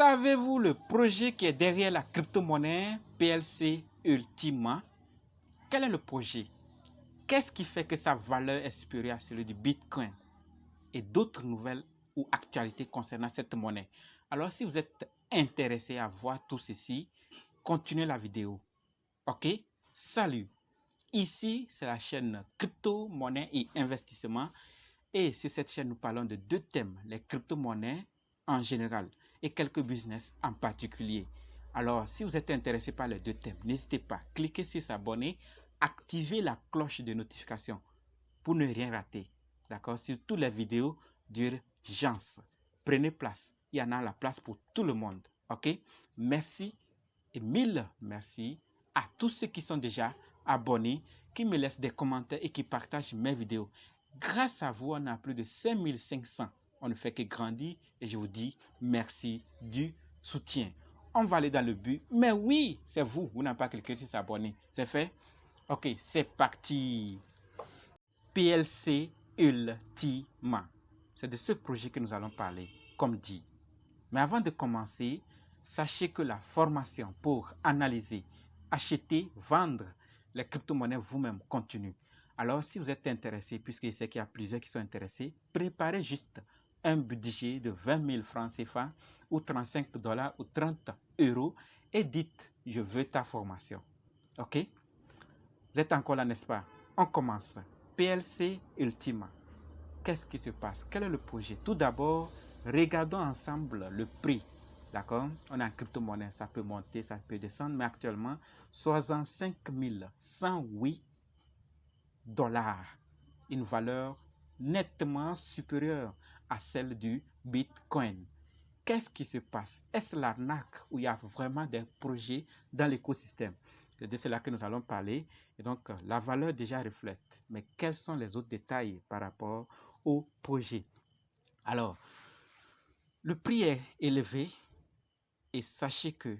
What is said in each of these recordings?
Savez-vous le projet qui est derrière la crypto-monnaie PLC Ultima? Quel est le projet? Qu'est-ce qui fait que sa valeur est supérieure à celle du Bitcoin? Et d'autres nouvelles ou actualités concernant cette monnaie. Alors, si vous êtes intéressé à voir tout ceci, continuez la vidéo. Ok? Salut! Ici, c'est la chaîne Crypto, Monnaie et Investissement. Et sur cette chaîne, nous parlons de deux thèmes, les crypto-monnaies en général et quelques business en particulier. Alors, si vous êtes intéressé par les deux thèmes, n'hésitez pas, cliquez sur s'abonner, activez la cloche de notification pour ne rien rater. D'accord? Sur toutes les vidéos d'urgence. Prenez place. Il y en a la place pour tout le monde. Ok? Merci et mille merci à tous ceux qui sont déjà abonnés, qui me laissent des commentaires et qui partagent mes vidéos. Grâce à vous, on a plus de 5500. On ne fait que grandir et je vous dis merci du soutien. On va aller dans le but. Mais oui, c'est vous. Vous n'avez pas cliqué sur s'abonner. C'est fait? Ok, c'est parti. PLC Ultima. C'est de ce projet que nous allons parler, comme dit. Mais avant de commencer, sachez que la formation pour analyser, acheter, vendre les crypto-monnaies vous-même continue. Alors, si vous êtes intéressé, puisque je sais qu'il y a plusieurs qui sont intéressés, préparez juste un budget de 20 000 francs CFA ou 35 dollars ou 30 euros et dites, je veux ta formation. Ok? Vous êtes encore là, n'est-ce pas? On commence. PLC Ultima. Qu'est-ce qui se passe? Quel est le projet? Tout d'abord, regardons ensemble le prix. D'accord? On a en crypto-monnaie, ça peut monter, ça peut descendre, mais actuellement, 65 108 dollars. Une valeur nettement supérieure à celle du Bitcoin. Qu'est-ce qui se passe? Est-ce l'arnaque où il y a vraiment des projets dans l'écosystème? C'est de cela que nous allons parler. Et donc, la valeur déjà reflète. Mais quels sont les autres détails par rapport au projet? Alors, le prix est élevé et sachez que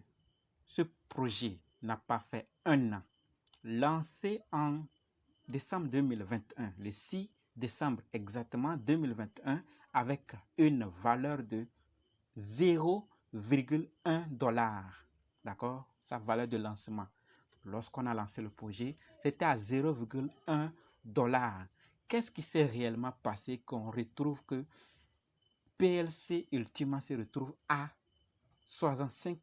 ce projet n'a pas fait un an. Lancé en décembre 2021, le 6 décembre exactement 2021, avec une valeur de 0,1 dollar. D'accord? Sa valeur de lancement. Lorsqu'on a lancé le projet, c'était à 0,1 dollar. Qu'est-ce qui s'est réellement passé qu'on retrouve que PLC Ultima se retrouve à 65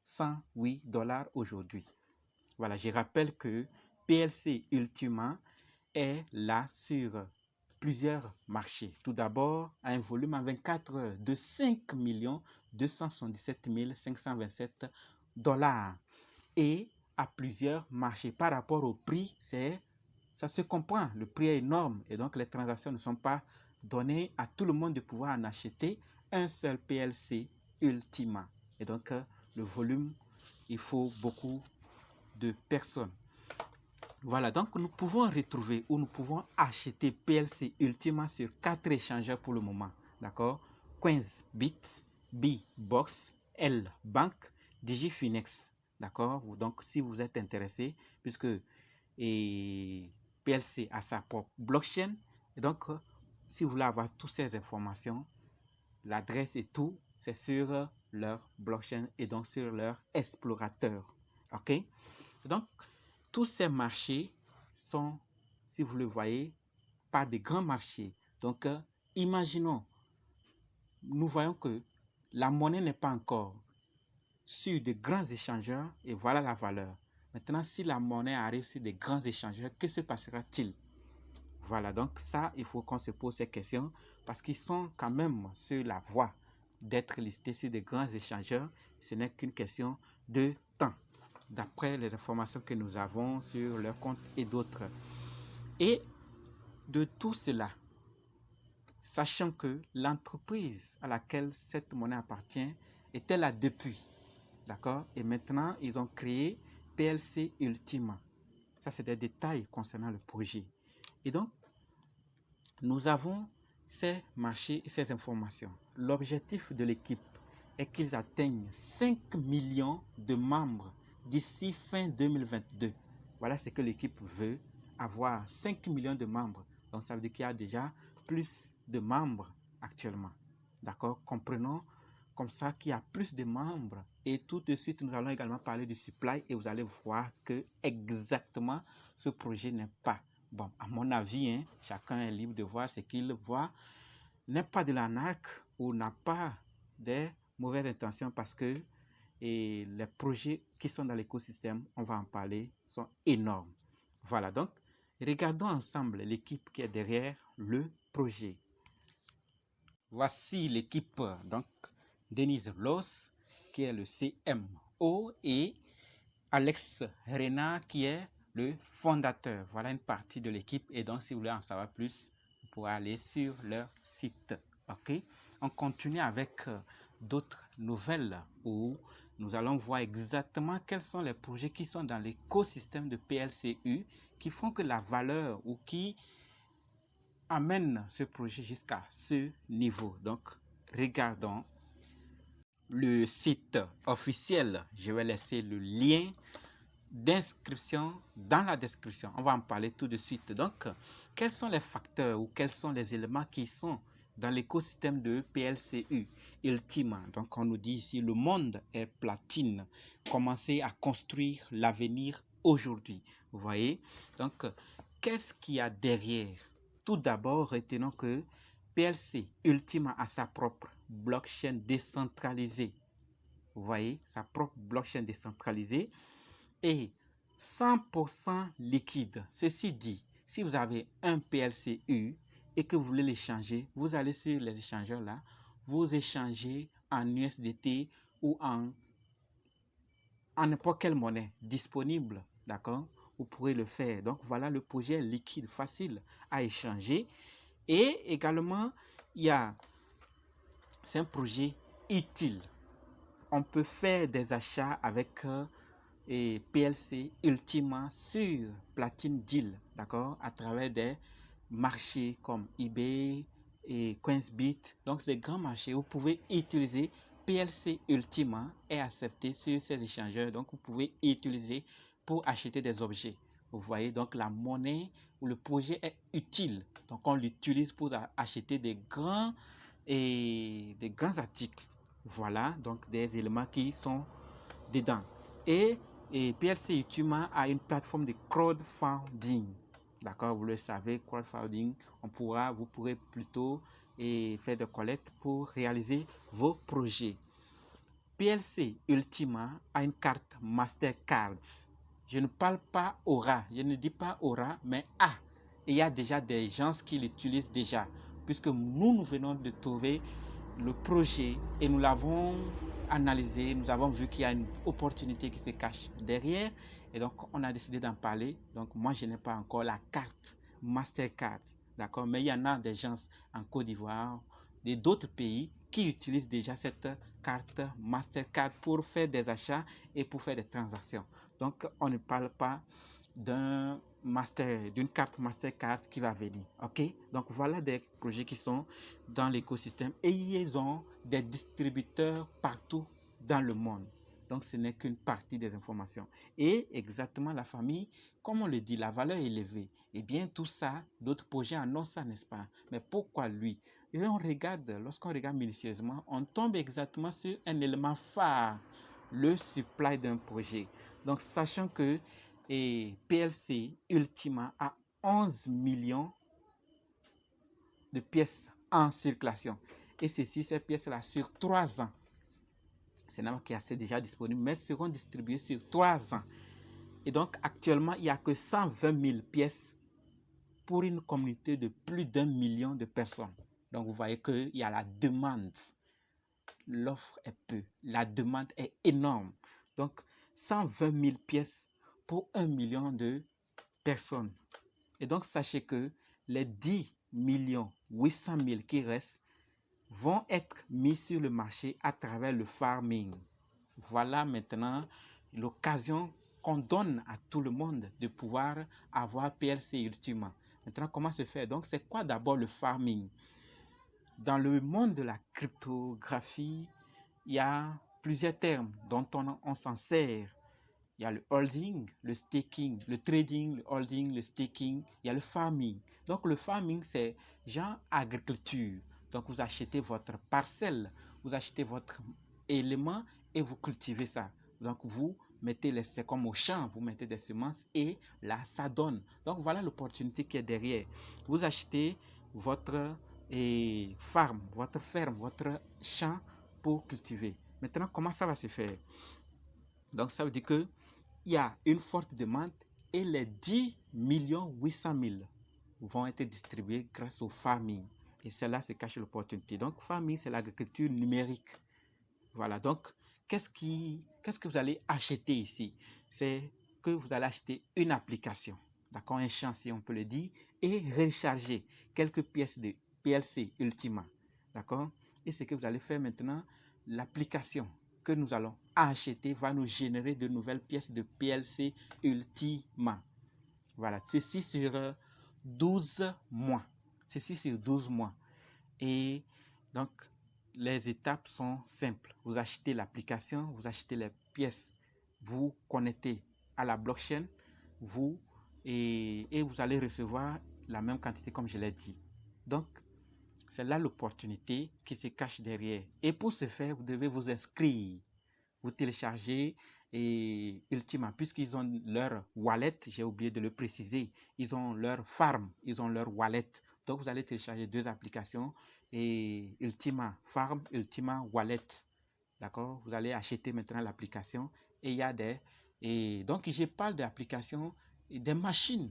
108 dollars aujourd'hui? Voilà, je rappelle que PLC Ultima est là sur plusieurs marchés. Tout d'abord, à un volume en 24 heures de 5 277 527 dollars et à plusieurs marchés. Par rapport au prix, ça se comprend. Le prix est énorme et donc les transactions ne sont pas données à tout le monde de pouvoir en acheter un seul PLC Ultima. Et donc, le volume, il faut beaucoup de personnes. Voilà, donc nous pouvons retrouver ou nous pouvons acheter PLC Ultima sur 4 échangeurs pour le moment. D'accord? Coinsbit, Bbox, L-Bank, Digifinex. D'accord? Donc si vous êtes intéressé, puisque PLC a sa propre blockchain, et donc si vous voulez avoir toutes ces informations, l'adresse et tout, c'est sur leur blockchain et donc sur leur explorateur. Ok? Donc, tous ces marchés sont, si vous le voyez, pas des grands marchés. Donc, imaginons, nous voyons que la monnaie n'est pas encore sur de grands échangeurs et voilà la valeur. Maintenant, si la monnaie arrive sur des grands échangeurs, que se passera-t-il? Voilà, donc ça, il faut qu'on se pose ces questions parce qu'ils sont quand même sur la voie d'être listés sur des grands échangeurs. Ce n'est qu'une question de temps, d'après les informations que nous avons sur leur compte et d'autres. Et de tout cela, sachant que l'entreprise à laquelle cette monnaie appartient était là depuis, d'accord? Et maintenant, ils ont créé PLC Ultima. Ça, c'est des détails concernant le projet. Et donc, nous avons ces marchés et ces informations. L'objectif de l'équipe est qu'ils atteignent 5 millions de membres d'ici fin 2022. Voilà ce que l'équipe veut, avoir 5 millions de membres. Donc ça veut dire qu'il y a déjà plus de membres actuellement. D'accord? Comprenons comme ça qu'il y a plus de membres. Et tout de suite, nous allons également parler du supply et vous allez voir que exactement ce projet n'est pas bon. À mon avis, hein, chacun est libre de voir ce qu'il voit, n'est pas de l'arnaque ou n'a pas des mauvaises intentions parce que les projets qui sont dans l'écosystème, on va en parler, sont énormes. Voilà, donc regardons ensemble l'équipe qui est derrière le projet. Voici l'équipe, donc Denise Loss qui est le CMO et Alex Rena qui est le fondateur. Voilà une partie de l'équipe et donc si vous voulez en savoir plus, vous pourrez aller sur leur site. Ok, on continue avec d'autres nouvelles où nous allons voir exactement quels sont les projets qui sont dans l'écosystème de PLCU qui font que la valeur ou qui amène ce projet jusqu'à ce niveau. Donc, regardons le site officiel. Je vais laisser le lien d'inscription dans la description. On va en parler tout de suite. Donc, quels sont les facteurs ou quels sont les éléments qui sont dans l'écosystème de PLCU Ultima? Donc, on nous dit ici, le monde est platine. Commencez à construire l'avenir aujourd'hui. Vous voyez? Donc, qu'est-ce qu'il y a derrière? Tout d'abord, retenons que PLC Ultima a sa propre blockchain décentralisée. Vous voyez, sa propre blockchain décentralisée et 100% liquide. Ceci dit, si vous avez un PLCU et que vous voulez l'échanger, vous allez sur les échangeurs là, vous échangez en USDT ou en n'importe quelle monnaie disponible, d'accord? Vous pourrez le faire. Donc voilà, le projet est liquide, facile à échanger. Et également, c'est un projet utile. On peut faire des achats avec PLC Ultima sur Platine Deal, d'accord, à travers des marchés comme eBay et Coinsbit. Donc, c'est des grands marchés. Vous pouvez utiliser PLC Ultima est accepté sur ces échangeurs. Donc, vous pouvez utiliser pour acheter des objets. Vous voyez, donc la monnaie ou le projet est utile. Donc, on l'utilise pour acheter des grands articles. Voilà, donc des éléments qui sont dedans. Et PLC Ultima a une plateforme de crowdfunding. D'accord, vous le savez, crowdfunding, vous pourrez plutôt faire des collectes pour réaliser vos projets. PLC Ultima a une carte Mastercard. Je ne parle pas Aura, je ne dis pas Aura, mais A. Et il y a déjà des gens qui l'utilisent déjà, puisque nous venons de trouver le projet et nous l'avons analysé, nous avons vu qu'il y a une opportunité qui se cache derrière et donc on a décidé d'en parler. Donc moi je n'ai pas encore la carte Mastercard, d'accord, mais il y en a des gens en Côte d'Ivoire et d'autres pays qui utilisent déjà cette carte Mastercard pour faire des achats et pour faire des transactions. Donc on ne parle pas d'une carte Mastercard qui va venir. Ok, donc voilà des projets qui sont dans l'écosystème et ils ont des distributeurs partout dans le monde. Donc ce n'est qu'une partie des informations. Et exactement la famille, comme on le dit, la valeur élevée. Et bien tout ça, d'autres projets en ont ça, n'est-ce pas? Mais pourquoi lui? Et lorsqu'on regarde minutieusement, on tombe exactement sur un élément phare, le supply d'un projet. Donc sachant que PLC Ultima a 11 millions de pièces en circulation. Et ces pièces-là, sur 3 ans, c'est un qui est déjà disponible, mais seront distribuées sur 3 ans. Et donc, actuellement, il n'y a que 120 000 pièces pour une communauté de plus d'1 million de personnes. Donc, vous voyez qu'il y a la demande. L'offre est peu. La demande est énorme. Donc, 120 000 pièces pour 1 million de personnes. Et donc, sachez que les 10 800 000 qui restent vont être mis sur le marché à travers le farming. Voilà maintenant l'occasion qu'on donne à tout le monde de pouvoir avoir PLC Ultima. Maintenant, comment se faire? Donc, c'est quoi d'abord le farming? Dans le monde de la cryptographie, il y a plusieurs termes dont on s'en sert. Il y a le holding, le staking, le trading, le holding, le staking, il y a le farming. Donc le farming, c'est genre agriculture. Donc, vous achetez votre parcelle, vous achetez votre élément et vous cultivez ça. Donc, vous mettez c'est comme au champ, vous mettez des semences et là, ça donne. Donc, voilà l'opportunité qui est derrière. Vous achetez votre farm, votre ferme, votre champ pour cultiver. Maintenant, comment ça va se faire? Donc, ça veut dire qu'il y a une forte demande et les 10 800 000 vont être distribués grâce au farming. Et c'est là se cache l'opportunité. Donc, farming, c'est l'agriculture numérique. Voilà, donc, qu'est-ce que vous allez acheter ici? C'est que vous allez acheter une application, d'accord, un champ, si on peut le dire, et recharger quelques pièces de PLC Ultima, d'accord? Et ce que vous allez faire maintenant, l'application que nous allons acheter va nous générer de nouvelles pièces de PLC Ultima. Voilà, ceci sur 12 mois. Ceci sur 12 mois. Et donc, les étapes sont simples. Vous achetez l'application, vous achetez les pièces, vous connectez à la blockchain, et vous allez recevoir la même quantité comme je l'ai dit. Donc, c'est là l'opportunité qui se cache derrière. Et pour ce faire, vous devez vous inscrire. Vous téléchargez Ultima, puisqu'ils ont leur wallet, j'ai oublié de le préciser, ils ont leur farm, ils ont leur wallet. Donc, vous allez télécharger deux applications, et Ultima Farm, Ultima Wallet. D'accord? Vous allez acheter maintenant l'application et il y a donc, je parle d'applications et des machines,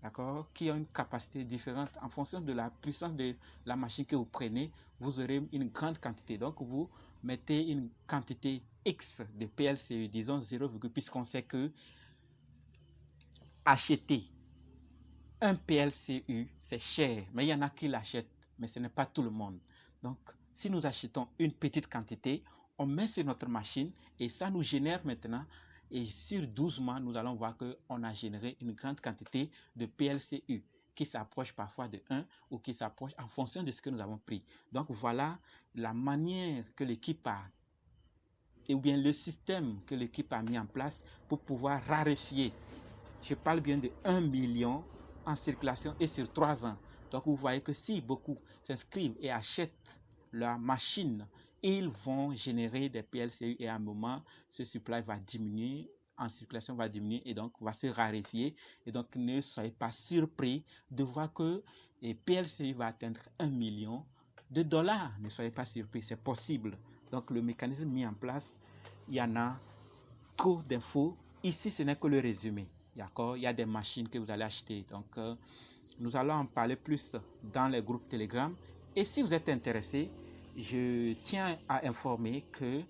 d'accord, qui ont une capacité différente en fonction de la puissance de la machine que vous prenez. Vous aurez une grande quantité. Donc, vous mettez une quantité X de PLCU, disons 0, puisqu'on sait que acheter un PLCU, c'est cher, mais il y en a qui l'achètent, mais ce n'est pas tout le monde. Donc, si nous achetons une petite quantité, on met sur notre machine et ça nous génère maintenant, et sur 12 mois, nous allons voir qu'on a généré une grande quantité de PLCU qui s'approche parfois de 1 ou qui s'approche en fonction de ce que nous avons pris. Donc, voilà la manière que l'équipe a, ou bien le système que l'équipe a mis en place pour pouvoir raréfier. Je parle bien de 1 million en circulation et sur 3 ans. Donc, vous voyez que si beaucoup s'inscrivent et achètent leur machine, ils vont générer des PLCU et à un moment, ce supply va diminuer, en circulation va diminuer et donc va se raréfier. Et donc, ne soyez pas surpris de voir que les PLCU va atteindre 1 million de dollars. Ne soyez pas surpris, c'est possible. Donc, le mécanisme mis en place, il y en a trop d'infos. Ici, ce n'est que le résumé. D'accord, il y a des machines que vous allez acheter. Donc, nous allons en parler plus dans les groupes Telegram. Et si vous êtes intéressé, je tiens à informer que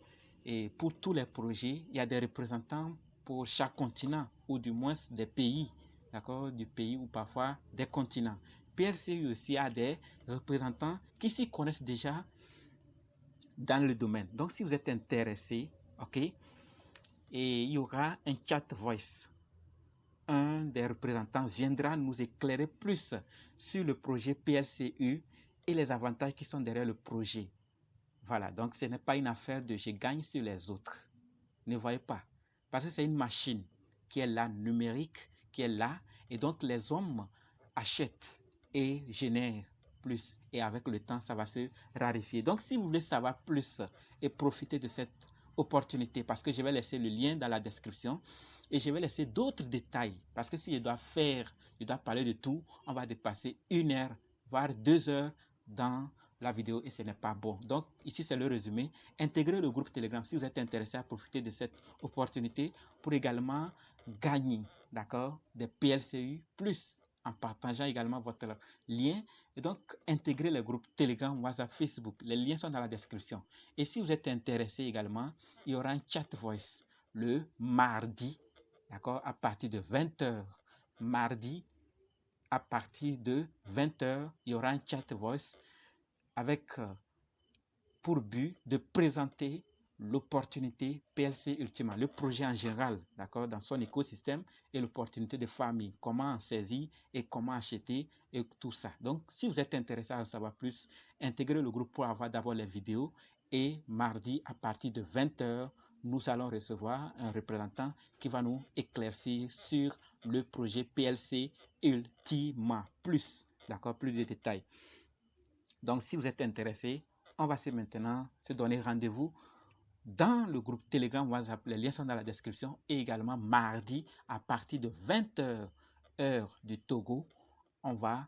pour tous les projets, il y a des représentants pour chaque continent, ou du moins des pays, d'accord, du pays ou parfois des continents. PLCU aussi a des représentants qui s'y connaissent déjà dans le domaine. Donc, si vous êtes intéressé, ok, et il y aura un chat voice. Un des représentants viendra nous éclairer plus sur le projet PLCU et les avantages qui sont derrière le projet. Voilà, donc ce n'est pas une affaire de je gagne sur les autres. Ne voyez pas. Parce que c'est une machine qui est là, numérique, qui est là, et donc les hommes achètent et génèrent plus. Et avec le temps, ça va se raréfier. Donc, si vous voulez savoir plus et profiter de cette opportunité, parce que je vais laisser le lien dans la description, et je vais laisser d'autres détails, parce que si je dois parler de tout, on va dépasser 1 heure, voire 2 heures dans la vidéo et ce n'est pas bon. Donc, ici, c'est le résumé. Intégrez le groupe Telegram si vous êtes intéressé à profiter de cette opportunité pour également gagner, d'accord, des PLCU, plus en partageant également votre lien. Et donc, intégrez le groupe Telegram, WhatsApp, Facebook. Les liens sont dans la description. Et si vous êtes intéressé également, il y aura un chat voice le mardi, d'accord, à partir de 20h. Mardi, à partir de 20h, il y aura un chat voice avec pour but de présenter l'opportunité PLC Ultima, le projet en général, d'accord, dans son écosystème et l'opportunité de famille, comment en saisir et comment acheter et tout ça. Donc, si vous êtes intéressé à en savoir plus, intégrez le groupe pour avoir d'abord les vidéos et mardi à partir de 20h, nous allons recevoir un représentant qui va nous éclaircir sur le projet PLC Ultima plus, d'accord, plus de détails. Donc, si vous êtes intéressé, on va maintenant se donner rendez-vous dans le groupe Telegram, WhatsApp. Les liens sont dans la description. Et également, mardi, à partir de 20h, heure du Togo, on va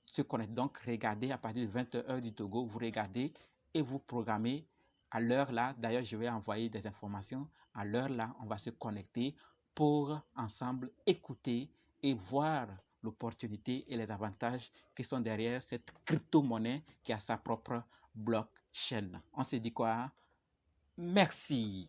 se connecter. Donc, regardez à partir de 20h, heure du Togo, vous regardez et vous programmez à l'heure là. D'ailleurs, je vais envoyer des informations. À l'heure là, on va se connecter pour ensemble écouter et voir l'opportunité et les avantages qui sont derrière cette crypto-monnaie qui a sa propre blockchain. On se dit quoi? Merci.